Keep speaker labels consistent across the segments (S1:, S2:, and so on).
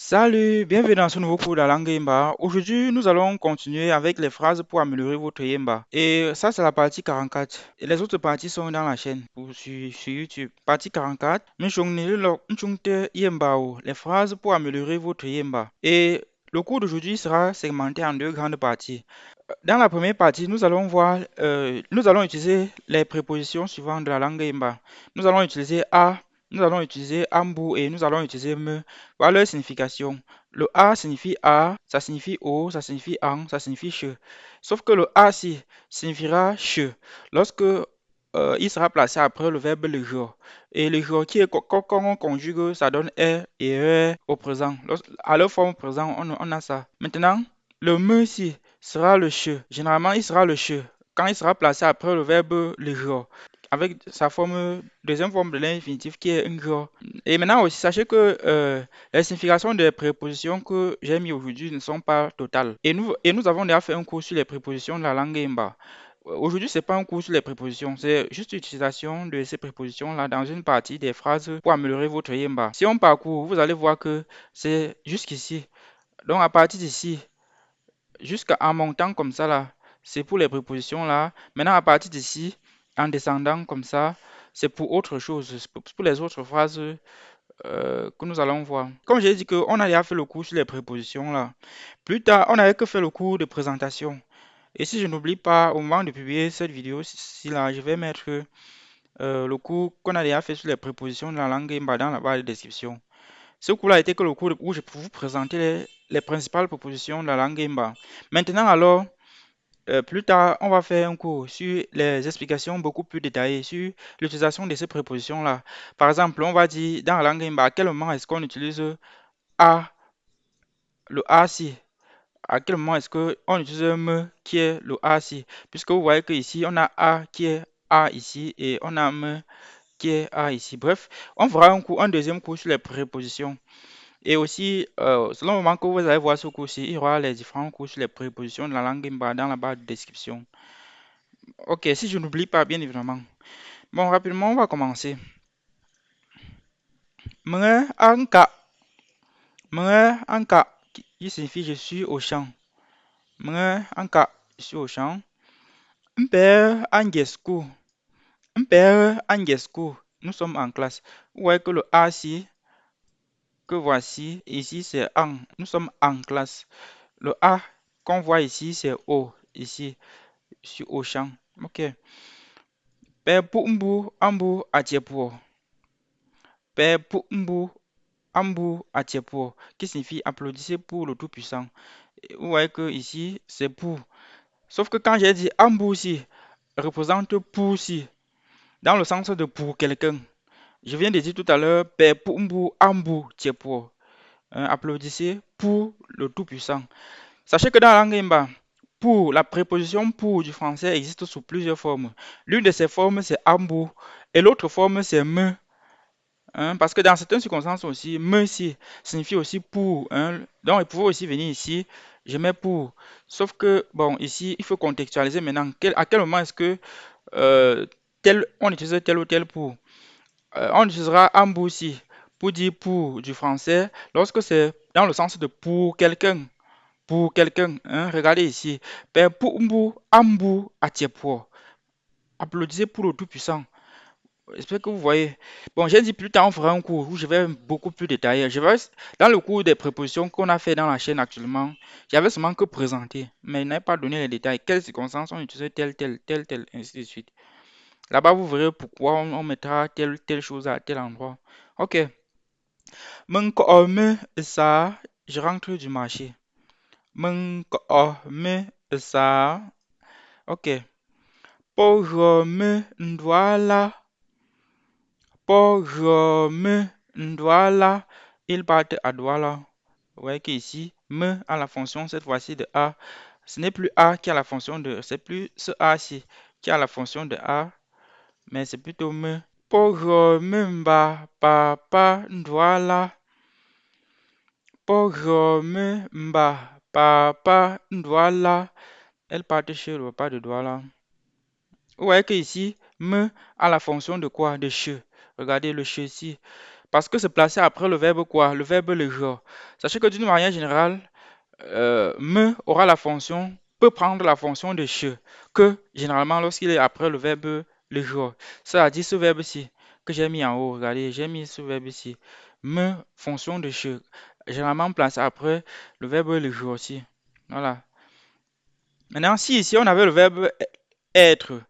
S1: Salut, bienvenue dans ce nouveau cours de la langue Yemba. Aujourd'hui, nous allons continuer avec les phrases pour améliorer votre Yemba. Et ça, c'est la partie 44. Et les autres parties sont dans la chaîne sur YouTube. Partie 44. Les phrases pour améliorer votre Yemba. Et le cours d'aujourd'hui sera segmenté en deux grandes parties. Dans la première partie, nous allons utiliser les prépositions suivantes de la langue Yemba. Nous allons utiliser a, nous allons utiliser ambu et nous allons utiliser me. Voilà leur signification. Le a signifie a, ça signifie o, ça signifie an, ça signifie che. Sauf que le a si signifiera che lorsque il sera placé après le verbe le jour. Et le jour qui est quand on conjugue, ça donne er et er au présent. À leur forme présent, on a ça. Maintenant, le me si sera le che. Généralement, il sera le che quand il sera placé après le verbe le jour, avec sa forme, deuxième forme de l'infinitif qui est un jour. Et maintenant aussi, sachez que les significations des prépositions que j'ai mis aujourd'hui ne sont pas totales. Et nous avons déjà fait un cours sur les prépositions de la langue Imba. Aujourd'hui, c'est pas un cours sur les prépositions, c'est juste l'utilisation de ces prépositions-là dans une partie des phrases pour améliorer votre Yemba. Si on parcourt, vous allez voir que c'est jusqu'ici. Donc, à partir d'ici, jusqu'à en montant comme ça là, c'est pour les prépositions là. Maintenant, à partir d'ici, en descendant comme ça, c'est pour autre chose, c'est pour les autres phrases que nous allons voir. Comme j'ai dit qu'on a déjà fait le cours sur les prépositions là. Plus tard, on n'avait que fait le cours de présentation. Et si je n'oublie pas, au moment de publier cette vidéo, si là, je vais mettre le cours qu'on a déjà fait sur les prépositions de la langue Imba dans la barre de description. Ce cours-là a été que le cours où je peux vous présenter les principales propositions de la langue Imba. Maintenant, alors, plus tard, on va faire un cours sur les explications beaucoup plus détaillées sur l'utilisation de ces prépositions-là. Par exemple, on va dire dans la langue Imba, à quel moment est-ce qu'on utilise a, le a si? À quel moment est-ce qu'on utilise me qui est le a si? Puisque vous voyez que ici, on a a qui est a ici et on a me qui est a ici. Bref, on fera un deuxième cours sur les prépositions. Et aussi, selon le moment que vous allez voir ce cours-ci, il y aura les différents cours sur les prépositions de la langue Imba dans la barre de description. Ok, si je n'oublie pas, bien évidemment. Bon, rapidement, on va commencer. Mre anka. Mre anka, qui signifie je suis au champ. Mre anka, je suis au champ. Mper angesku. Mper angesku. Nous sommes en classe. Vous voyez que le A ici, que voici, ici c'est en. Nous sommes en classe. Le A qu'on voit ici, c'est O. Ici, je suis au champ. Ok. Pe pu mbu ambu atiepuo. Pe pu mbu ambu atiepuo. Qui signifie applaudissez pour le Tout-Puissant. Vous voyez que ici, c'est pour. Sauf que quand j'ai dit ambu ici, représente pour si, dans le sens de pour quelqu'un. Je viens de dire tout à l'heure, pe pu mbu ambu atiepuo. Applaudissez pour le Tout-Puissant. Sachez que dans la langue Imba, pour la préposition pour du français existe sous plusieurs formes. L'une de ces formes, c'est ambu et l'autre forme, c'est me. Parce que dans certaines circonstances aussi, me si signifie aussi pour. Donc, il pouvait aussi venir ici, je mets pour. Sauf que, bon, ici, il faut contextualiser maintenant. À quel moment est-ce que euh, on utilise tel ou tel pour? On utilisera ambu ici pour dire pour du français lorsque c'est dans le sens de pour quelqu'un. Pour quelqu'un, regardez ici. Ben, pour mbu, ambu, atiepo. Applaudissez pour le Tout-Puissant. J'espère que vous voyez. Bon, j'ai dit plus tard, on fera un cours où je vais beaucoup plus détailler. Dans le cours des prépositions qu'on a fait dans la chaîne actuellement, j'avais seulement que présenter, mais il n'a pas donné les détails. Quelles circonstances on utilise tel, ainsi de suite. Là-bas, vous verrez pourquoi on mettra telle chose à tel endroit. Ok. Mon me ça, je rentre du marché. Mon me ça. Ok. Pour me ndwala. Pour me Ndwala, il part à Douala. Vous voyez qu'ici, me a la fonction cette fois-ci de A. Ce n'est plus A qui a la fonction de, c'est plus ce A-ci qui a la fonction de A, mais c'est plutôt me. Pour me mba papa Ndwala. Pour me mba papa Ndwala. Elle part chez le papa de Douala. Vous voyez qu'ici, me a la fonction de quoi? De che. Regardez le che ici. parce que c'est placé après le verbe quoi? Le verbe le jour. Sachez que d'une manière générale, me aura la fonction, peut prendre la fonction de che, que généralement lorsqu'il est après le verbe le jour. Ça a dit ce verbe-ci que j'ai mis en haut. Regardez, j'ai mis ce verbe-ci. Me, fonction de che. Généralement placé après le verbe le jour aussi. Voilà. Maintenant, si ici on avait le verbe être,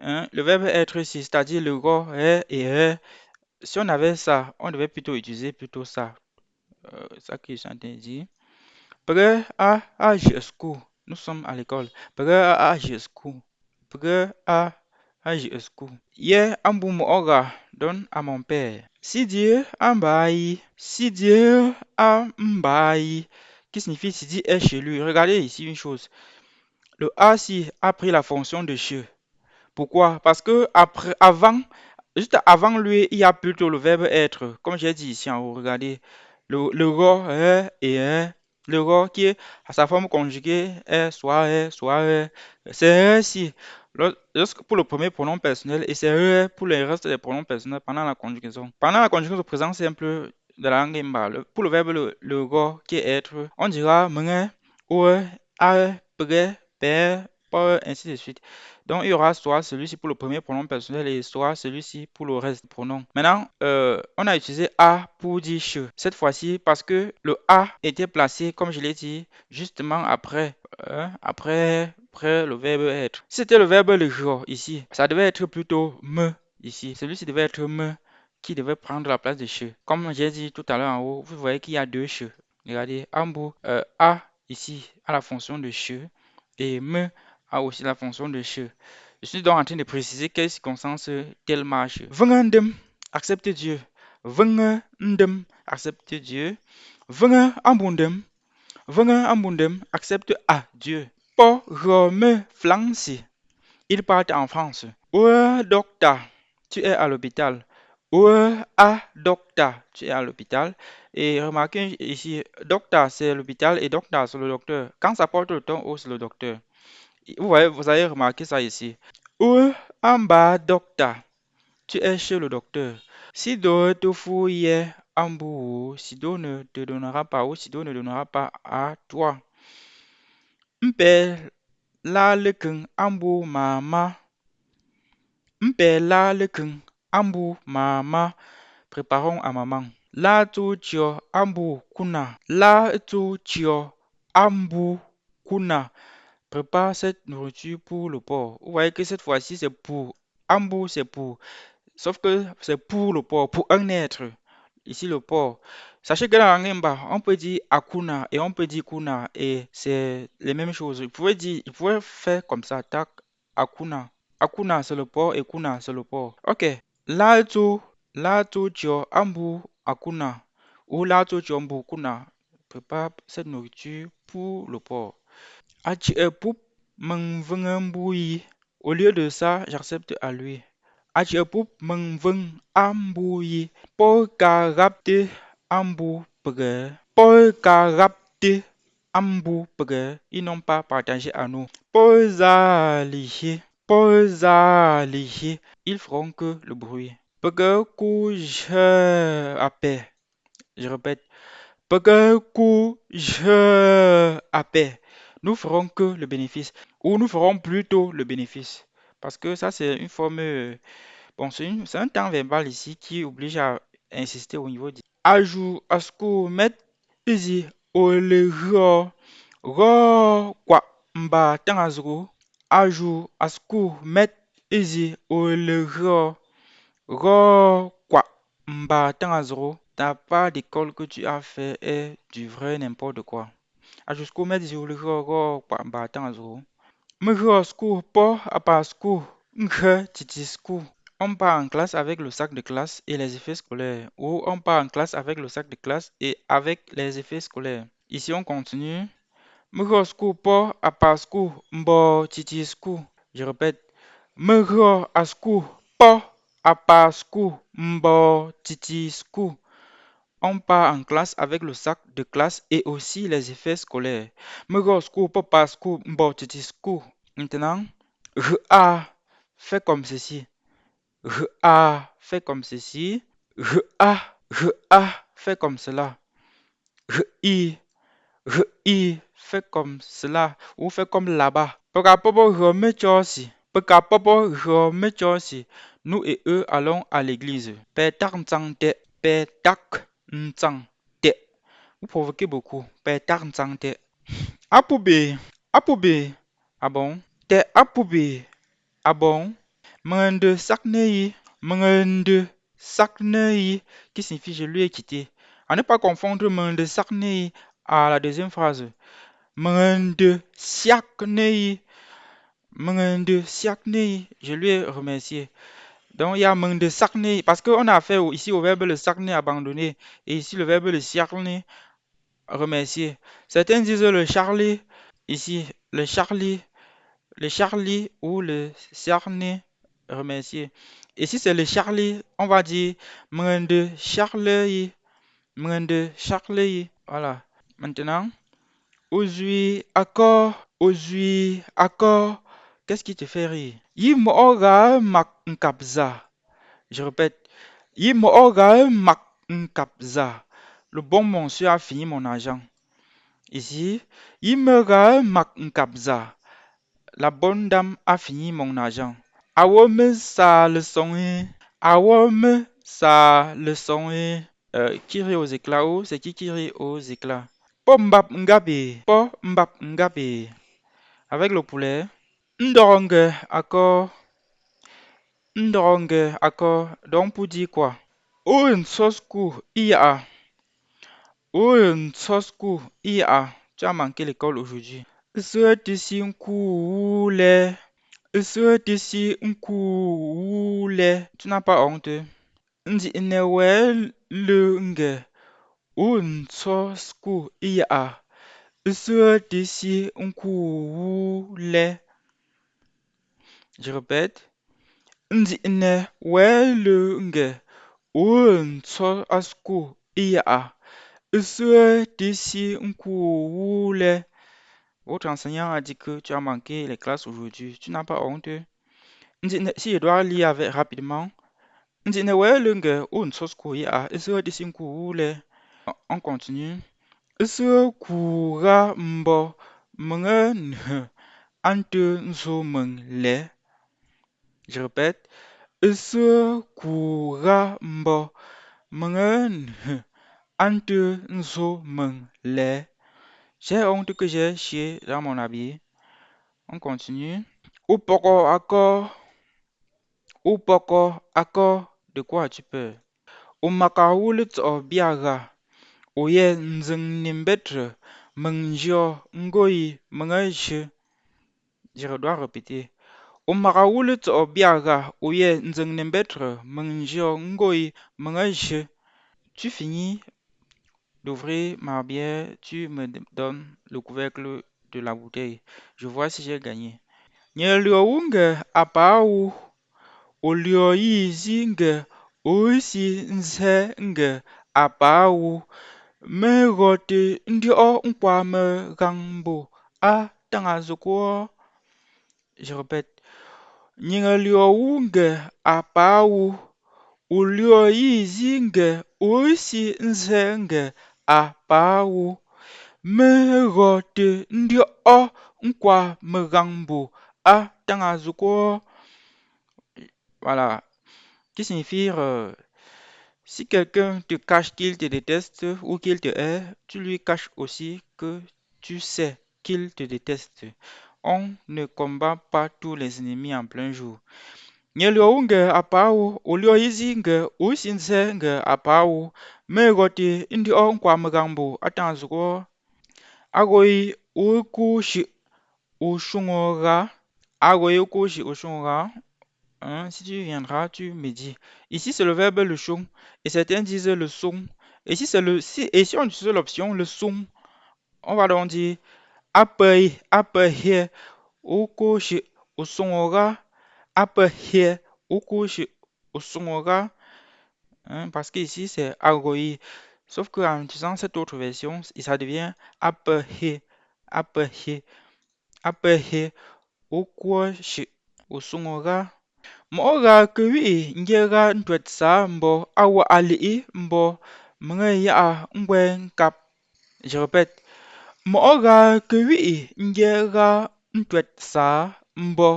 S1: hein, le verbe être ici, c'est-à-dire le go, est et est, si on avait ça, on devait plutôt utiliser plutôt ça. Ça que je suis en train de dire. Pre a jusqu'où? Nous sommes à l'école. Pre a jusqu'où? Pre a jusqu'où? Ye ambumo ora donne à mon père. Si Dieu ambaye, si Dieu ambaye, qui signifie si Dieu est chez lui. Regardez ici une chose. Le a si a pris la fonction de che. Pourquoi? Parce que juste avant lui, il y a plutôt le verbe être. Comme j'ai dit ici en haut, regardez. Le ro est et est. Le ro qui est à sa forme conjuguée est, soit est. C'est si. Pour le premier pronom personnel et c'est pour le reste des pronoms personnels pendant la conjugaison. Pendant la conjugaison de présent simple de la langue Imba, pour le verbe le ro qui est être, on dira menge, oe, ae, pre, père, pas, ainsi de suite. Donc, il y aura soit celui-ci pour le premier pronom personnel et soit celui-ci pour le reste des pronoms. Maintenant, on a utilisé a pour dire che. Cette fois-ci, parce que le a était placé, comme je l'ai dit, justement après le verbe être. Si c'était le verbe le jour ici, ça devait être plutôt me ici. Celui-ci devait être me qui devait prendre la place de che. Comme j'ai dit tout à l'heure en haut, vous voyez qu'il y a deux che. Regardez, en bout, a ici a la fonction de che et me a aussi la fonction de che. Je suis donc en train de préciser quelles circonstances telle marche. Vengendem, accepte Dieu. Vengendem, accepte Dieu. Vengendem, vengendem, accepte à Dieu. Pour me flancer, il part en France. Ouais, docteur, tu es à l'hôpital. Ouais, ah, docteur, tu es à l'hôpital. Et remarquez ici, docteur c'est l'hôpital et docteur c'est le docteur. Quand ça porte le ton haut, c'est le docteur. Vous voyez, vous avez remarqué ça ici. Où en bas, docteur, tu es chez le docteur. Si do te fouille en bout, si do ne te donnera pas ou si do ne donnera pas à toi. M'pè la le keng en bout, maman. M'pè la le keng en bout, maman. Préparons à maman. La tu tio en bout, kuna. La tu tio en bout, kuna. Prépare cette nourriture pour le porc. Vous voyez que cette fois-ci, c'est pour. Ambu, c'est pour. Sauf que c'est pour le porc, pour un être. Ici, le porc. Sachez que dans la langue Mba, on peut dire akuna et on peut dire kuna et c'est les mêmes choses. Vous pouvez faire comme ça, tac, akuna. Akuna, c'est le porc et kuna, c'est le porc. Ok. La tu tio ambu akuna. Ou la tu tio ambu kuna. Prépare cette nourriture pour le porc. Achi poup m'vengembouille. Au lieu de ça, j'accepte à lui. Achi poup m'vengembouille. Pour carapte ambu pere. Pour carapte ambu pere. Ils n'ont pas partagé à nous. Pour zalihi. Pour zalihi. Ils feront que le bruit. Pege couche à paix. Je répète. Pege couche à paix. Nous ferons que le bénéfice, ou nous ferons plutôt le bénéfice. Parce que ça, c'est une forme, bon, c'est un temps verbal ici qui oblige à insister au niveau du ajout, à ce qu'on mette ici, au le quoi, mba, tangazro, ajout, à ce qu'on mette ici, au le quoi, mba, tangazro, ta part d'école que tu as fait est du vrai n'importe quoi. A jusqu'au met sur le go battant zo. Me scoop pas à pas scoop. N'ke titi scoop. On part en classe avec le sac de classe et les effets scolaires. Ou on part en classe avec le sac de classe et avec les effets scolaires. Ici on continue. Me scoop pas à pas scoop. Mbo titi scoop. Je répète. Me a scoop pas à pas scoop. Mbo titi scoop. On part en classe avec le sac de classe et aussi les effets scolaires. Megosco, papasco, mbotitisco. Maintenant, a fait comme ceci. A fait comme ceci. A A, fait comme cela. I, fait comme cela. Ou fait comme là-bas. Pekapopo remechosi. Pekapopo remechosi. Nous et eux allons à l'église. Petak ntsangte. Petak ntsangte. Vous provoquez beaucoup. Petak ntsangte. Apube. Apube. Ah bon? Te apube. Ah bon? Mende saknei. Mende saknei. Qui signifie je lui ai quitté. À ne pas confondre mende saknei à la deuxième phrase. Mende saknei. Mende saknei. Je lui ai remercié. Donc il y a mende saknei. Parce qu'on a affaire ici au verbe le saknei abandonné. Et ici le verbe le saknei remercier. Certains disent le Charlie. Ici, le Charlie ou le Cerné, remercier. Et si c'est le Charlie, on va dire Mende Charlie, Mende Charlie. Voilà. Maintenant, accord. Qu'est-ce qui te fait rire? Yimoga mak nkabza. Je répète, Yimoga mak nkabza. Le bon monsieur a fini mon argent. Ici, Yimoga mak nkabza. La bonne dame a fini mon argent. Awome sa leçon. Awome sa leçon. Qui rit aux éclats? Oh, c'est qui rit aux éclats? Po mbap ngabe. Po mbap ngabe. Avec le poulet. Ndongue, accord. Ndongue, accord. Donc pour dire quoi? Un sosku ia. Un sosku ia. Tu as manqué l'école aujourd'hui. Souhaite-ci un coup. Souhaite-ci un coup. Tu n'as pas honte. Ndi inewe lunge. Un sosku ia. Souhaite-ci un coup. Je répète. Ndi inewe lunge. Un sosku ia. Souhaite-ci un coup. Votre enseignant a dit que tu as manqué les classes aujourd'hui. Tu n'as pas honte. Si je dois lire rapidement. On continue. Je répète. J'ai honte que j'ai chié dans mon habit. On continue. Accord. De quoi as-tu peur? Biaga. Oye nzeng nimbetre. Mengjio ngoi mengaje. Je dois répéter. Biaga. Oye nzeng nimbetre. Mengjio ngoi mengaje. Tu finis d'ouvrir ma bière, tu me donnes le couvercle de la bouteille. Je vois si j'ai gagné. Nyeliounge apau. Olioizinge. Oisi nzenge apau. Megote ndio nkwame gambo. A tangazoko. Je répète. Nyeliounge apau. Olioizinge. Oisi nzenge apau. Megote ndio nkwame gambo. A tangazoko. Voilà. Qui signifie si quelqu'un te cache qu'il te déteste ou qu'il te hait, tu lui caches aussi que tu sais qu'il te déteste. On ne combat pas tous les ennemis en plein jour. Nyeliounge apau, olioizinge, usinzenge apau, megote indi kwa magambo atanzuko, agoi ukushi ushungora, agoi ukushi ushungora. Hein, si tu viendras, tu me dis. Ici, c'est le verbe le son. Et certains disent le son. Et si on utilise l'option le son, on va donc dire apahi, okoshi, osonora, apahi, okoshi, osonora. Hein, parce que ici, c'est agoi. Sauf qu'en utilisant cette autre version, ça devient apahi, apahi, apahi, okoshi, osonora. M'oga ke wi'i ngega ntwet sa mbo awa ali'i mbo mnge ya'a ngwen kap. Je répète. M'oga ke wi'i ngega ntwet sa mbo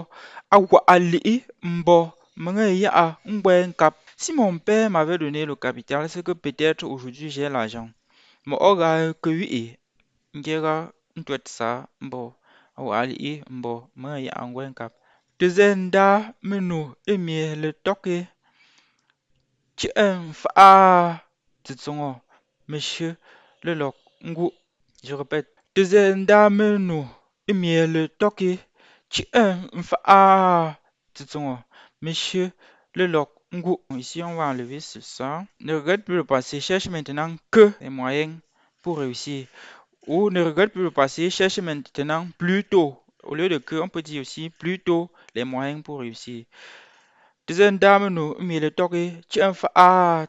S1: awa ali'i mbo mnge ya'a ngwen kap. Si mon père m'avait donné le capital, c'est que peut-être aujourd'hui j'ai l'argent. M'oga ke wi'i ngega ntwet sa mbo awa ali'i mbo mnge ya'a ngwen kap. Tezɛn ndaa minu imie le toke ti'in fa'a titsuŋɔ monsieur le lok ngu. Je répète. Tezɛn ndaa minu imie le toke ti'in fa'a titsuŋɔ monsieur le lok ngu. Ici, on va enlever ça. Ne regrette plus le passé. Cherche maintenant que les moyens pour réussir. Ou ne regrette plus le passé. Cherche maintenant plutôt. Au lieu de que, on peut dire aussi plutôt les moyens pour réussir. Deuxième dame, nous, le toque, tu as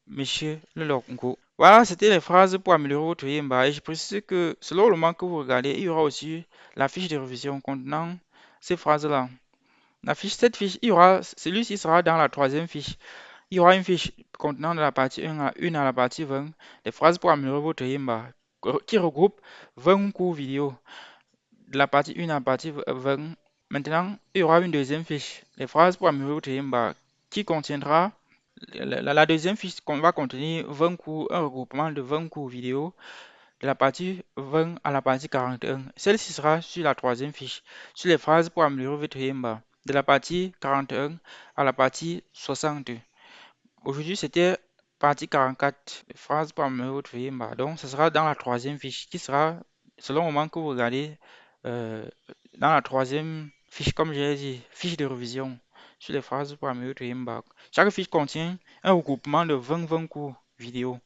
S1: monsieur le Ngu. Voilà, c'était les phrases pour améliorer votre Yemba. Et je précise que selon le moment que vous regardez, il y aura aussi la fiche de révision contenant ces phrases-là. Cette fiche, celui-ci sera dans la troisième fiche. Il y aura une fiche contenant de la partie 1 à 1 à la partie 20, des phrases pour améliorer votre Yemba, qui regroupe 20 cours vidéo. De la partie 1 à la partie 20. Maintenant, il y aura une deuxième fiche, les phrases pour améliorer votre Yemba, qui contiendra, la deuxième fiche va contenir 20 cours, un regroupement de 20 cours vidéo, de la partie 20 à la partie 41. Celle-ci sera sur la troisième fiche, sur les phrases pour améliorer votre Yemba, de la partie 41 à la partie 62. Aujourd'hui, c'était partie 44, les phrases pour améliorer votre Yemba. Donc, ce sera dans la troisième fiche, qui sera, selon le moment que vous regardez, dans la troisième fiche, comme j'ai dit, fiche de révision sur les phrases pour améliorer votre Yemba. Chaque fiche contient un regroupement de 20 cours vidéo.